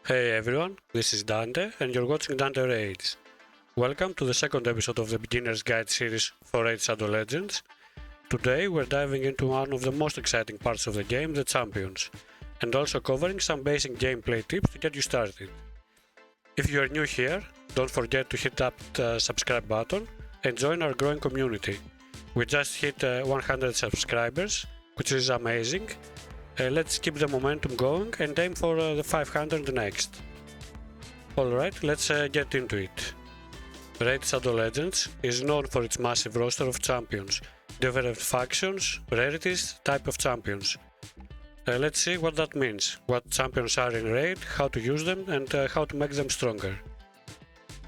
Hey everyone, this is Dante and you're watching Dante Raids. Welcome to the second episode of the Beginner's Guide series for Raid Shadow Legends. Today we're diving into one of the most exciting parts of the game, the champions, and also covering some basic gameplay tips to get you started. If you are new here, don't forget to hit that subscribe button and join our growing community. We just hit 100 subscribers, which is amazing. Let's keep the momentum going and aim for the 500 next. Alright, let's get into it. Raid Shadow Legends is known for its massive roster of champions, different factions, rarities, type of champions. Let's see what that means, what champions are in Raid, how to use them and how to make them stronger.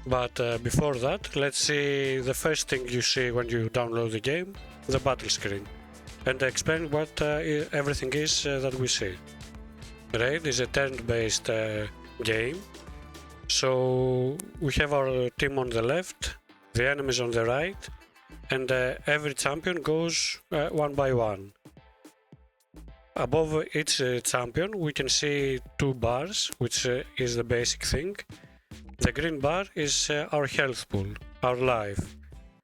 But before that, let's see the first thing you see when you download the game, the battle screen, and explain what everything is that we see. Raid is a turn-based game, so we have our team on the left, the enemies on the right, and every champion goes one by one. Above each champion we can see two bars, which is the basic thing. The green bar is our health pool, our life.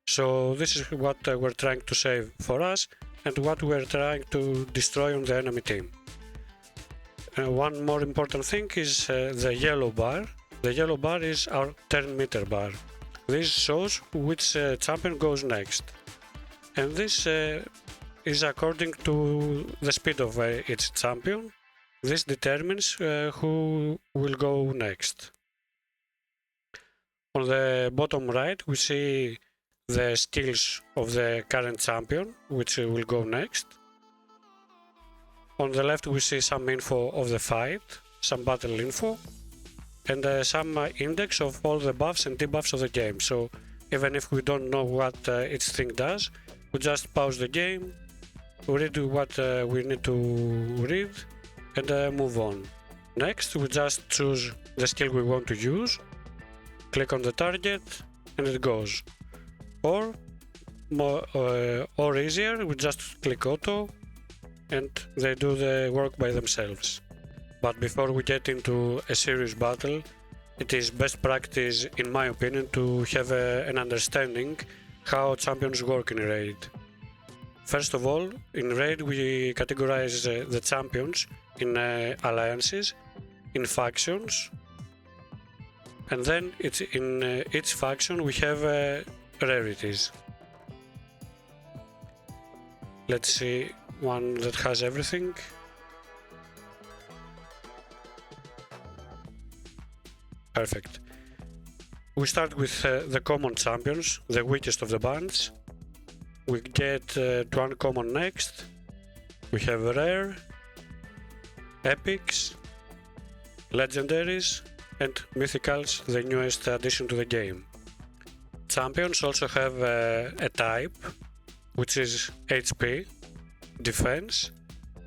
So this is what we're trying to save for us and what we're trying to destroy on the enemy team. One more important thing is the yellow bar. The yellow bar is our turn meter bar. This shows which champion goes next. And this is according to the speed of each champion. This determines who will go next. On the bottom right we see the skills of the current champion, which will go next. On the left we see some info of the fight, some battle info, and some index of all the buffs and debuffs of the game. So even if we don't know what each thing does, we just pause the game, read what we need to read, and move on. Next we just choose the skill we want to use, click on the target, and it goes. Or easier, we just click auto and they do the work by themselves. But before we get into a serious battle, it is best practice, in my opinion, to have an understanding how champions work in Raid. First of all, in Raid we categorize the champions in alliances, in factions, and then in each faction we have rarities. Let's see one that has everything. Perfect. We start with the common champions, the weakest of the bunch. We get to uncommon next. We have rare, epics, legendaries, and mythicals, the newest addition to the game. Champions also have a type, which is HP, defense,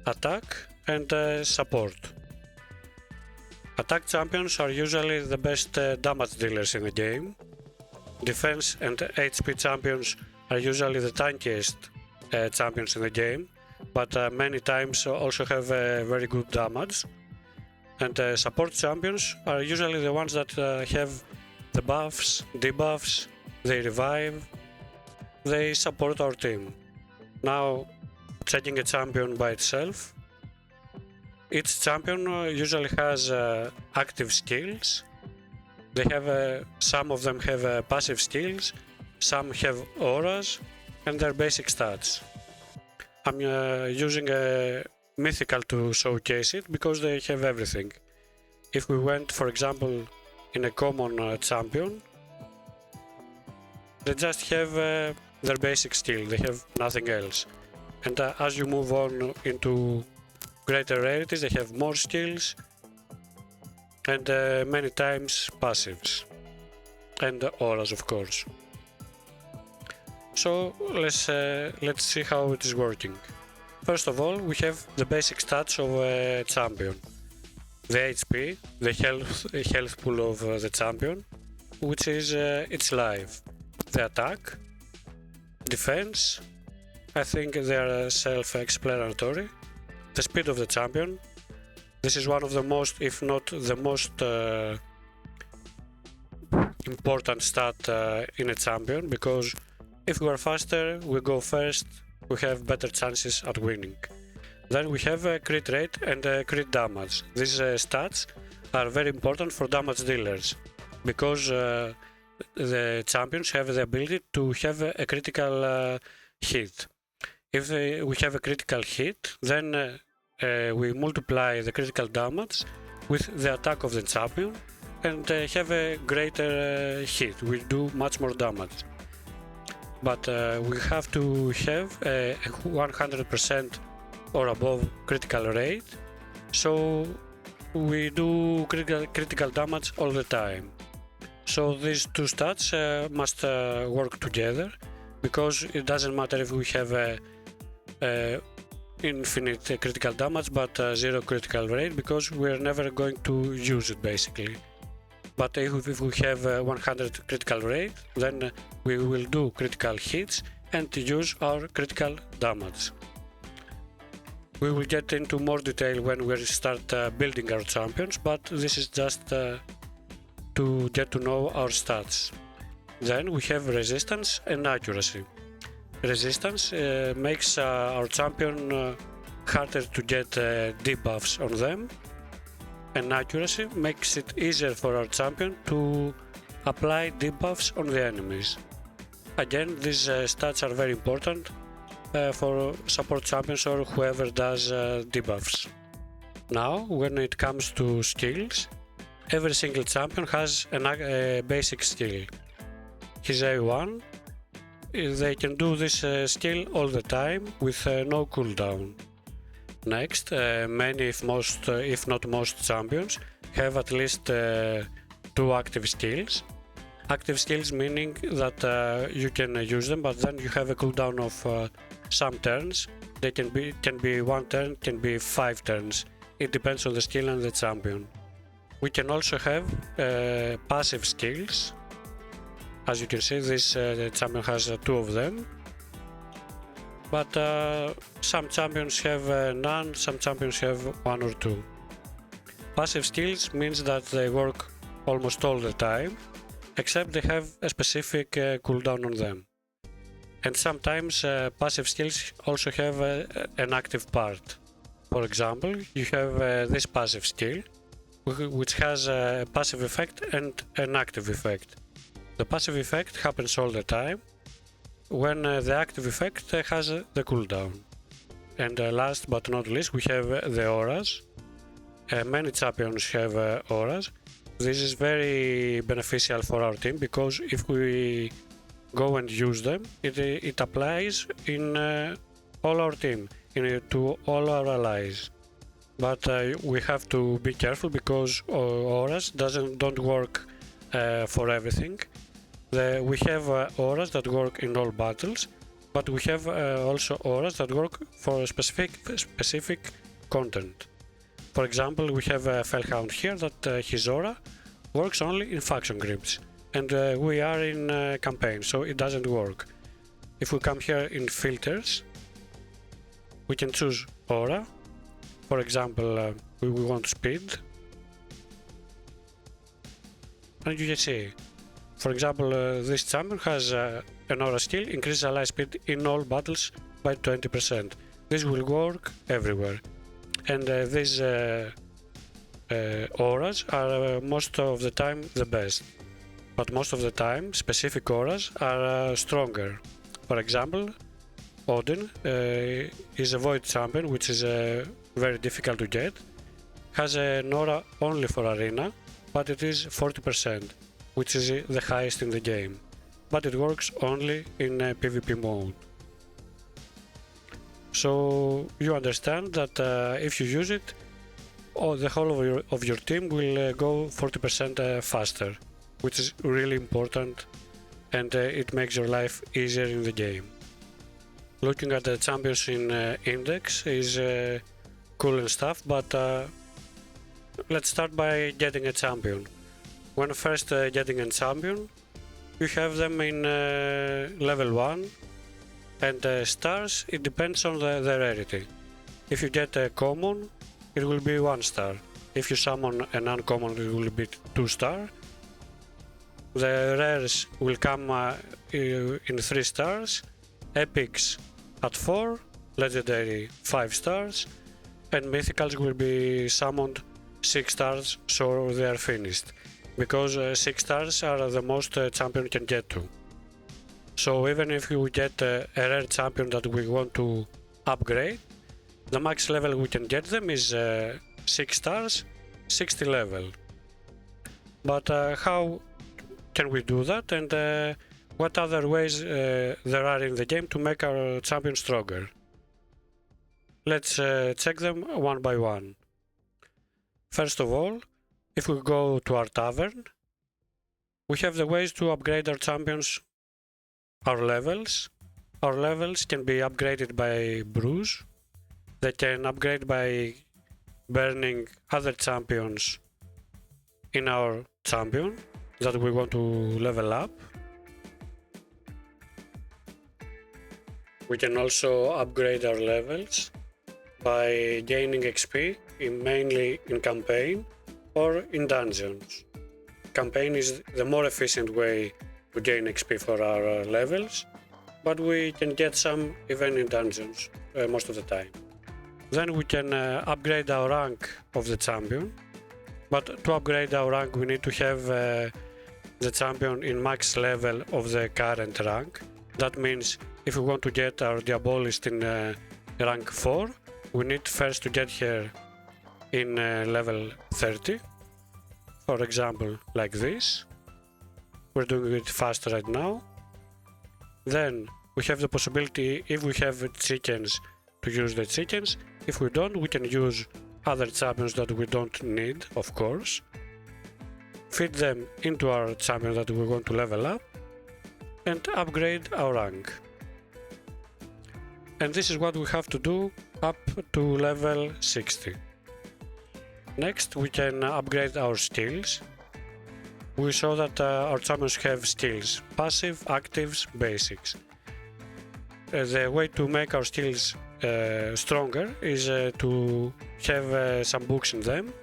attack, and support. Attack champions are usually the best damage dealers in the game. Defense and HP champions are usually the tankiest champions in the game, but many times also have very good damage. And support champions are usually the ones that have the buffs, debuffs, they revive, they support our team. Now, checking a champion by itself, each champion usually has active skills. They have some of them have passive skills, some have auras, and their basic stats. I'm using a mythical to showcase it because they have everything. If we went, for example, in a common champion, they just have their basic skill, they have nothing else. And as you move on into greater rarities, they have more skills and many times passives and auras, of course. So let's see how it is working. First of all, we have the basic stats of a champion. The HP, the health pool of the champion, which is its life. The attack, defense, I think they are self-explanatory. The speed of the champion, This is one of the most, if not the most important stat in a champion, because if we are faster, we go first, we have better chances at winning. Then we have crit rate and crit damage. These stats are very important for damage dealers, because the champions have the ability to have a critical hit. If we have a critical hit, then we multiply the critical damage with the attack of the champion and have a greater hit. We do much more damage. But we have to have a 100% or above critical rate, so we do critical damage all the time. So these two stats must work together, because it doesn't matter if we have infinite critical damage but zero critical rate, because we're never going to use it basically. But if we have 100 critical rate, then we will do critical hits and use our critical damage. We will get into more detail when we start building our champions, but this is just to get to know our stats. Then we have resistance and accuracy. Resistance makes our champion harder to get debuffs on them, and accuracy makes it easier for our champion to apply debuffs on the enemies. Again, these stats are very important for support champions or whoever does debuffs. Now, when it comes to skills, every single champion has a basic skill. His A1, they can do this skill all the time with no cooldown. Next, many if not most champions have at least 2 active skills. Active skills meaning that you can use them, but then you have a cooldown of some turns. They can be 1 turn, can be 5 turns. It depends on the skill and the champion. We can also have passive skills. As you can see, this champion has 2 of them. But some champions have none, some champions have 1 or 2. Passive skills means that they work almost all the time, except they have a specific cooldown on them. And sometimes passive skills also have an active part. For example, you have this passive skill, which has a passive effect and an active effect. The passive effect happens all the time, when the active effect has the cooldown. And last but not least, we have the auras. Many champions have auras. This is very beneficial for our team, because if we go and use them, it applies in all our team, to all our allies. But we have to be careful, because auras don't work for everything. We have auras that work in all battles, but we have also auras that work for specific content. For example, we have a Felhound here that his aura works only in faction groups, and we are in campaign, so it doesn't work. If we come here in filters, we can choose aura. For example, we want speed, and you can see, for example, this champion has an aura skill, increases ally speed in all battles by 20%. This will work everywhere. And these auras are most of the time the best. But most of the time, specific auras are stronger. For example, Odin is a void champion, which is very difficult to get. Has an aura only for arena, but it is 40%. Which is the highest in the game, but it works only in PvP mode. So you understand that if you use it, the whole of your team will go 40% faster, which is really important, and it makes your life easier in the game. Looking at the champions in index is cool and stuff, but let's start by getting a champion. When first getting a champion, you have them in level 1, and stars, it depends on the rarity. If you get a common, it will be 1 star. If you summon an uncommon, it will be 2 star. The rares will come in 3 stars, epics at 4, legendary 5 stars, and mythicals will be summoned 6 stars, so they are finished. Because 6 stars are the most champion can get to. So even if you get a rare champion that we want to upgrade, the max level we can get them is 6 stars, 60 level. But how can we do that, and what other ways there are in the game to make our champion stronger? Let's check them one by one. First of all, if we go to our tavern, we have the ways to upgrade our champions, our levels. Our levels can be upgraded by brews. They can upgrade by burning other champions in our champion that we want to level up. We can also upgrade our levels by gaining XP mainly in campaign or in dungeons. Campaign is the more efficient way to gain XP for our levels, but we can get some even in dungeons most of the time. Then we can upgrade our rank of the champion, but to upgrade our rank we need to have the champion in max level of the current rank. That means if we want to get our Diabolist in rank 4, we need first to get her in level 30. For example, like this. We're doing it fast right now. Then we have the possibility, if we have chickens, to use the chickens. If we don't, we can use other champions that we don't need, of course. Feed them into our champion that we want to level up and upgrade our rank. And this is what we have to do up to level 60. Next, we can upgrade our skills. We saw that our champions have skills: passive, actives, basics. The way to make our skills stronger is to have some books in them,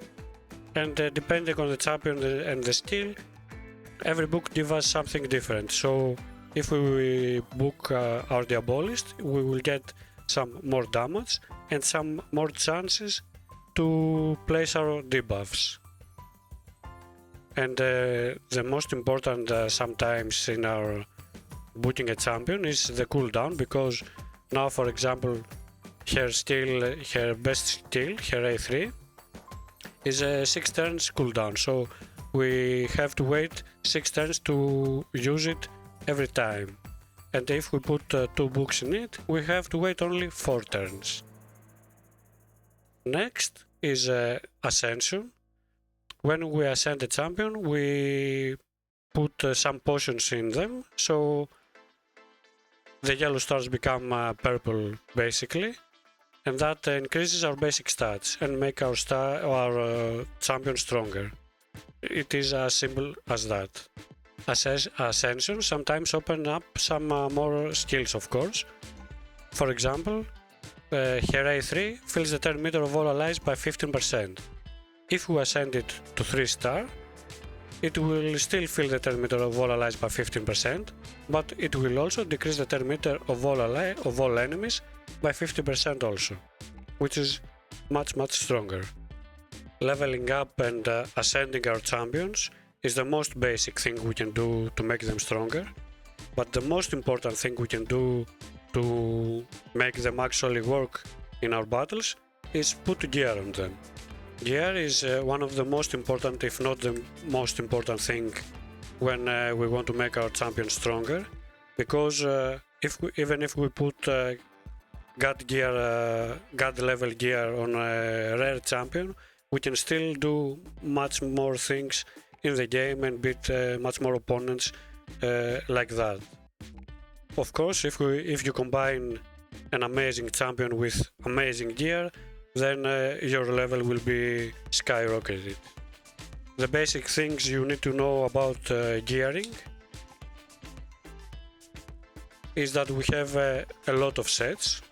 and depending on the champion and the skill, every book gives us something different. So if we book our Diabolist, we will get some more damage and some more chances to place our debuffs. And the most important sometimes in our booking a champion is the cooldown, because now, for example, her best skill, her A3, is a 6 turns cooldown, so we have to wait 6 turns to use it every time. And if we put 2 books in it, we have to wait only 4 turns. Next is Ascension. When we ascend a champion, we put some potions in them, so the yellow stars become purple basically, and that increases our basic stats and make our champion stronger. It is as simple as that. Ascension sometimes open up some more skills, of course. For example, her A3 fills the turn meter of all allies by 15%. If we ascend it to 3 star, it will still fill the turn meter of all allies by 15%, but it will also decrease the turn meter of all enemies by 50% also, which is much stronger. Leveling up and ascending our champions is the most basic thing we can do to make them stronger, but the most important thing we can do to make them actually work in our battles is put gear on them. Gear is one of the most important, if not the most important thing when we want to make our champion stronger, because even if we put God level gear on a rare champion, we can still do much more things in the game and beat much more opponents like that. Of course, if you combine an amazing champion with amazing gear, then your level will be skyrocketed. The basic things you need to know about gearing is that we have a lot of sets.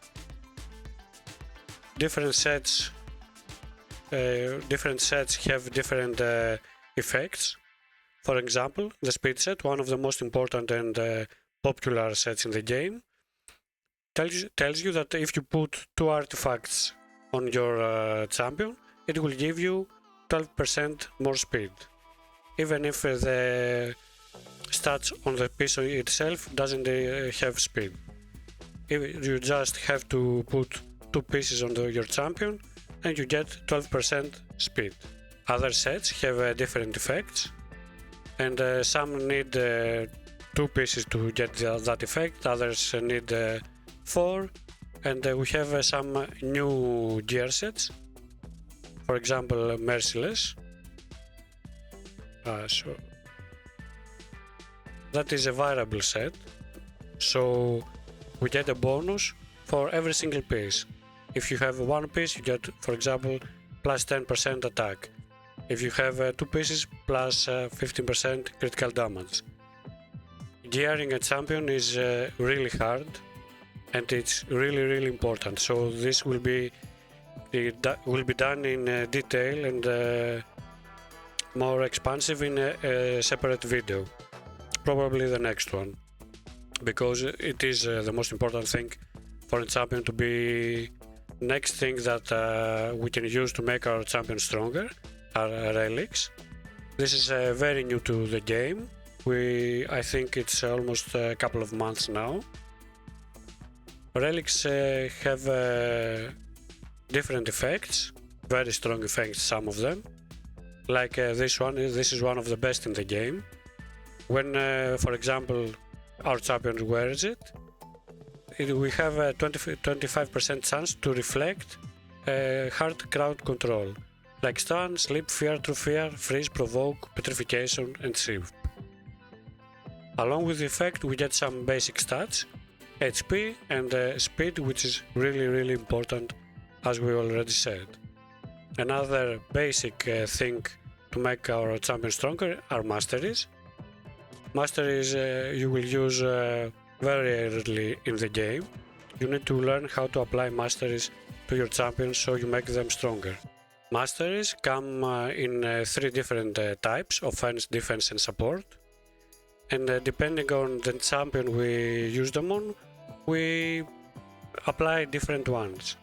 Different sets different sets have different effects. For example, the speed set, one of the most important and popular sets in the game, tells you that if you put 2 artifacts on your champion, it will give you 12% more speed, even if the stats on the piece itself doesn't have speed. You just have to put 2 pieces on your champion and you get 12% speed. Other sets have different effects, and some need 2 pieces to get that effect, others need 4, and we have some new gear sets. For example, Merciless. So that is a variable set, so we get a bonus for every single piece. If you have 1 piece, you get, for example, plus 10% attack. If you have 2 pieces, plus 15% critical damage. Gearing a champion is really hard, and it's really important. So this will be done in detail and more expansive in a separate video, probably the next one, because it is the most important thing for a champion to be. Next thing that we can use to make our champion stronger are relics. This is very new to the game. I think it's almost a couple of months now. Relics have different effects, very strong effects, some of them. Like this one, this is one of the best in the game. When, for example, our champion wears it, we have a 25% chance to reflect hard crowd control, like stun, sleep, fear, true fear, freeze, provoke, petrification, and shift. Along with the effect, we get some basic stats, HP and speed, which is really important, as we already said. Another basic thing to make our champion stronger are masteries. Masteries you will use very early in the game. You need to learn how to apply masteries to your champions so you make them stronger. Masteries come in 3 different types: offense, defense, and support. And depending on the champion we use them on, we apply different ones.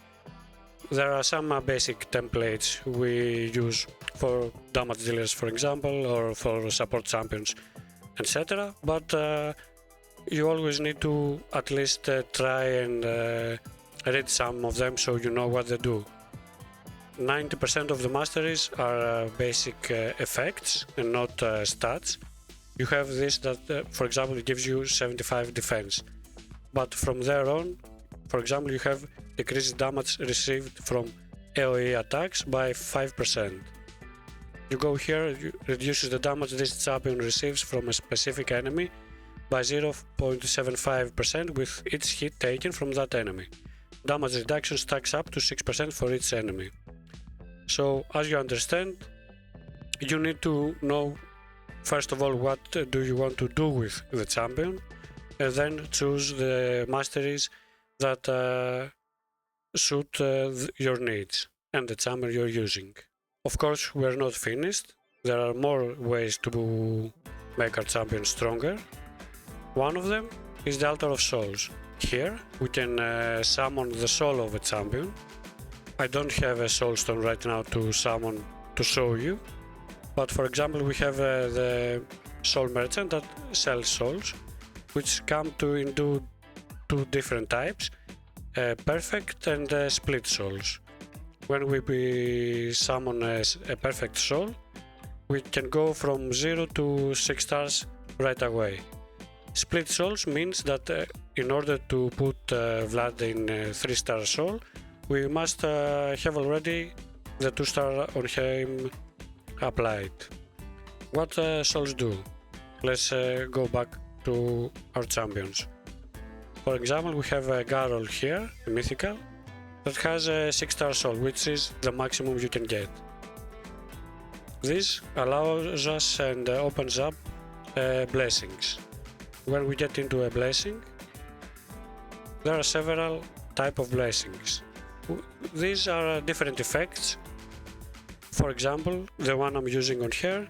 There are some basic templates we use for damage dealers, for example, or for support champions, etc. But you always need to at least try and read some of them so you know what they do. 90% of the masteries are basic effects and not stats. You have this that, for example, it gives you 75 defense. But from there on, for example, you have decreased damage received from AoE attacks by 5%. You go here, it reduces the damage this champion receives from a specific enemy by 0.75% with each hit taken from that enemy. Damage reduction stacks up to 6% for each enemy. So, as you understand, you need to know first of all what do you want to do with the champion, and then choose the masteries that suit your needs and the champion you're using. Of course, we're not finished. There are more ways to make our champion stronger. One of them is the Altar of Souls. Here we can summon the soul of a champion. I don't have a soul stone right now to summon to show you, but for example we have the soul merchant that sells souls, which come into 2 different types, perfect and split souls. When we summon a perfect soul, we can go from 0 to 6 stars right away. Split souls means that in order to put Vlad in 3-star soul, we must have already the 2-star on him applied. What souls do? Let's go back to our champions. For example, we have a Garol here, a mythical, that has a 6-star soul, which is the maximum you can get. This allows us and opens up blessings. When we get into a blessing, there are several types of blessings. These are different effects For example, the one I'm using on here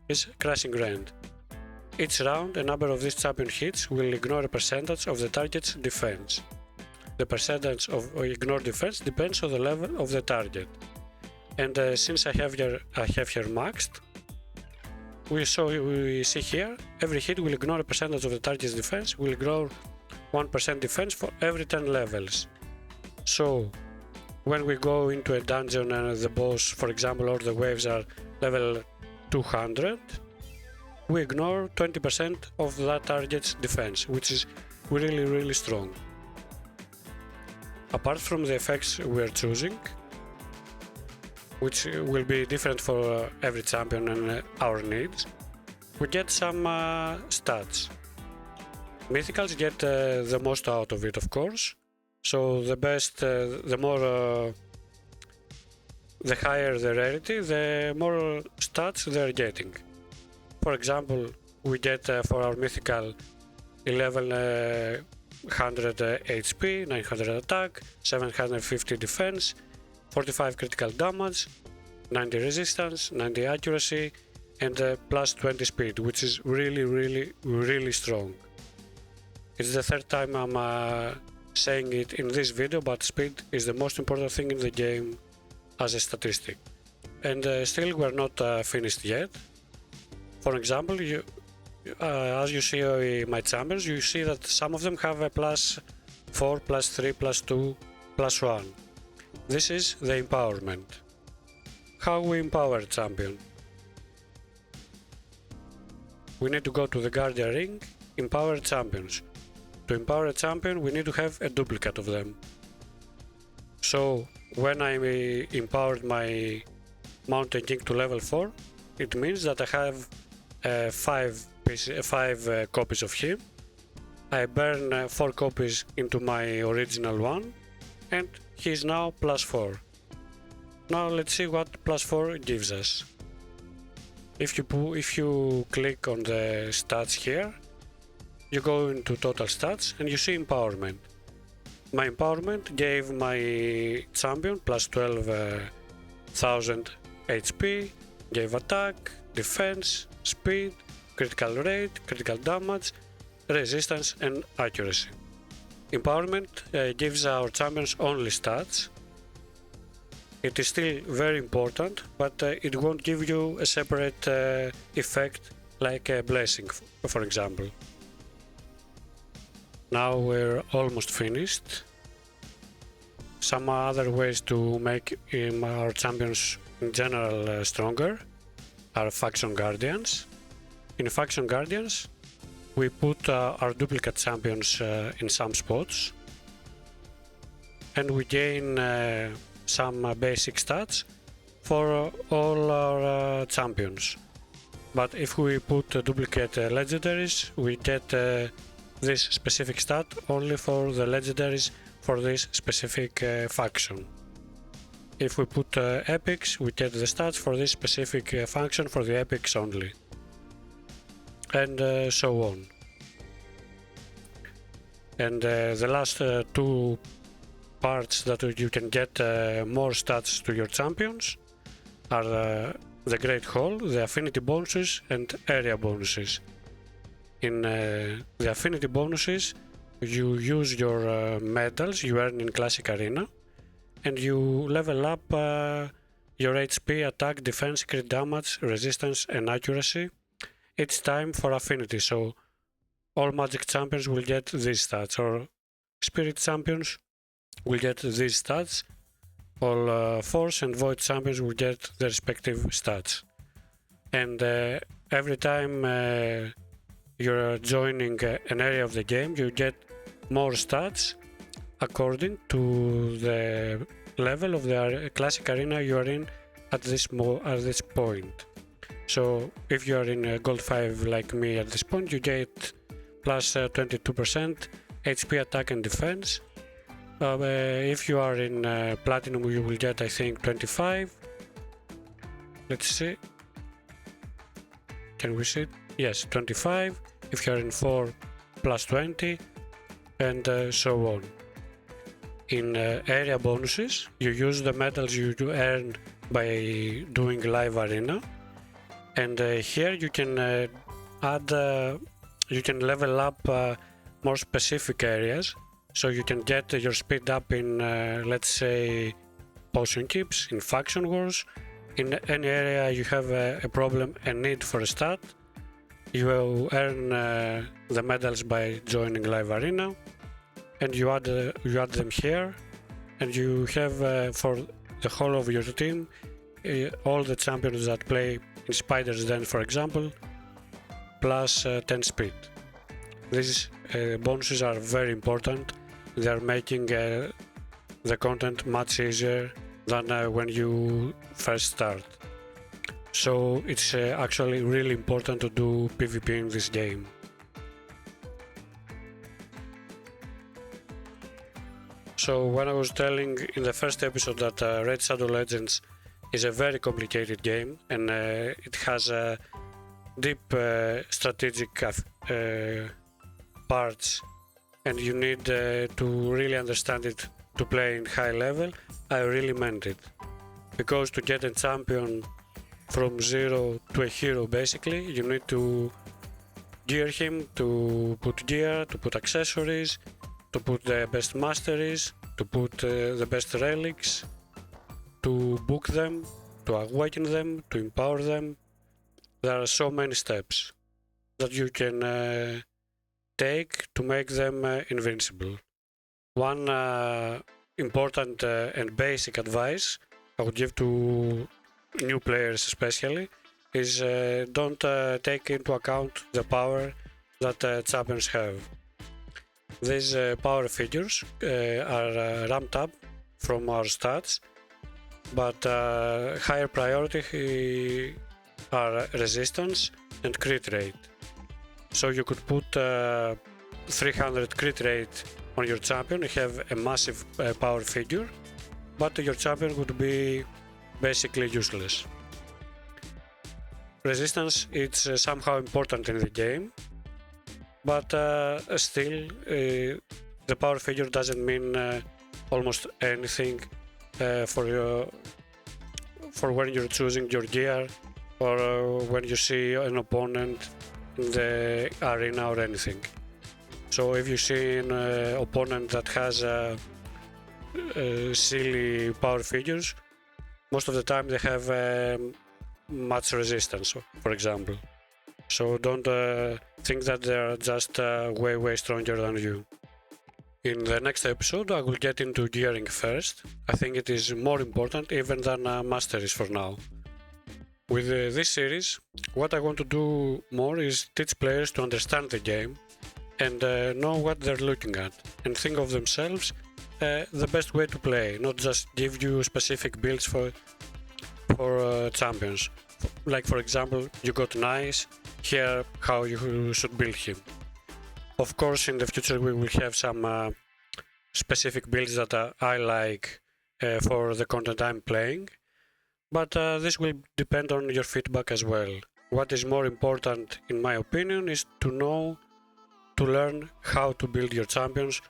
is Crashing Rend. Each round, a number of these champion hits will ignore a percentage of the target's defense. The percentage of ignored defense depends on the level of the target. And since I have here maxed, we see here, every hit will ignore a percentage of the target's defense, will ignore 1% defense for every 10 levels. So, when we go into a dungeon and the boss, for example, or the waves are level 200, we ignore 20% of that target's defense, which is really strong. Apart from the effects we are choosing, which will be different for every champion and our needs, we get some stats. Mythicals get the most out of it, of course. So the best, the higher the rarity, the more stats they're getting. For example, we get for our mythical 1100 HP, 900 attack, 750 defense, 45 critical damage, 90 resistance, 90 accuracy, and plus 20 speed, which is really strong. It's the third time I'm saying it in this video, but speed is the most important thing in the game as a statistic. And still we're not finished yet. For example, as you see my champions, you see that some of them have a plus 4, plus 3, plus 2, plus 1. This is the empowerment. How we empower a champion? We need to go to the Guardian Ring, empower champions. To empower a champion, we need to have a duplicate of them. So, when I empowered my Mountain King to level 4, it means that I have 5 copies of him. I burn 4 copies into my original one, and he is now plus 4. Now let's see what plus 4 gives us. If you click on the stats here, you go into total stats and you see empowerment. My empowerment gave my champion plus 12,000 HP, gave attack, defense, speed, critical rate, critical damage, resistance and accuracy. Empowerment gives our champions only stats. It is still very important, but it won't give you a separate effect like a blessing, for example. Now we're almost finished. Some other ways to make our champions in general stronger are Faction Guardians. In Faction Guardians, we put our duplicate champions in some spots, and we gain some basic stats for all our champions. But if we put duplicate legendaries, we get this specific stat only for the legendaries for this specific faction. If we put epics, we get the stats for this specific faction for the epics only. And so on. And the last two parts that you can get more stats to your champions are the Great Hall, the affinity bonuses and area bonuses. In the affinity bonuses, you use your medals you earn in Classic Arena, and you level up your HP, attack, defense, crit damage, resistance and accuracy each time for affinity. So all magic champions will get these stats, or spirit champions will get these stats. All force and void champions will get the respective stats. And every time you're joining an area of the game, you get more stats according to the level of the Classic Arena you are in at this point. So if you are in Gold 5 like me at this point, you get plus 22% HP, attack and defense. If you are in Platinum, you will get, I think, 25. Let's see. Can we see? Yes, 25. If you are in 4, plus 20, and so on. In area bonuses, you use the medals you earn by doing live arena, and here you can add you can level up more specific areas, so you can get your speed up in let's say potion keeps, in faction wars, in any area you have a problem and need for a stat. You will earn the medals by joining live arena, and you add them here, and you have for the whole of your team all the champions that play in Spider's Den, for example, plus 10 speed. These bonuses are very important. They are making the content much easier than when you first start. So it's actually really important to do PvP in this game. So when I was telling in the first episode that Raid Shadow Legends is a very complicated game, and it has deep strategic parts, and you need to really understand it to play in high level, I really meant it. Because to get a champion from zero to a hero, basically, you need to gear him, to put gear, to put accessories, to put the best masteries, to put the best relics, to book them, to awaken them, to empower them. There are so many steps that you can take to make them invincible. One important and basic advice I would give to new players especially is don't take into account the power that champions have. These power figures are ramped up from our stats, but higher priority are resistance and crit rate. So you could put 300 crit rate on your champion, you have a massive power figure, but your champion would be basically useless. Resistance is somehow important in the game, but still the power figure doesn't mean almost anything for when you're choosing your gear or when you see an opponent in the arena or anything. So if you see an opponent that has silly power figures, most of the time they have much resistance, for example. So don't think that they're just way stronger than you. In the next episode I will get into gearing first. I think it is more important even than masteries for now. With this series, what I want to do more is teach players to understand the game and know what they're looking at, and think of themselves the best way to play, not just give you specific builds for champions. Like for example, you got Nice, here how you should build him. Of course, in the future we will have some specific builds that I like for the content I'm playing, but this will depend on your feedback as well. What is more important, in my opinion, is to learn how to build your champions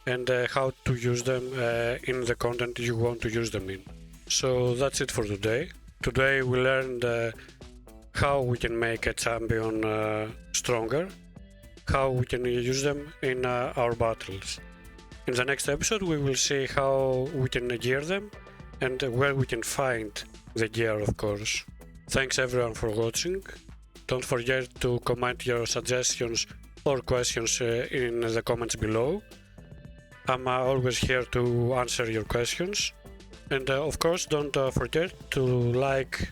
and how to use them in the content you want to use them in. So that's it for today. Today we learned how we can make a champion stronger, how we can use them in our battles. In the next episode we will see how we can gear them and where we can find the gear, of course. Thanks everyone for watching. Don't forget to comment your suggestions or questions in the comments below. I'm always here to answer your questions. And of course don't forget to like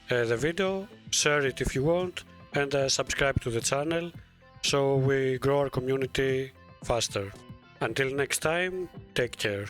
the video, share it if you want, and subscribe to the channel so we grow our community faster. Until next time, take care.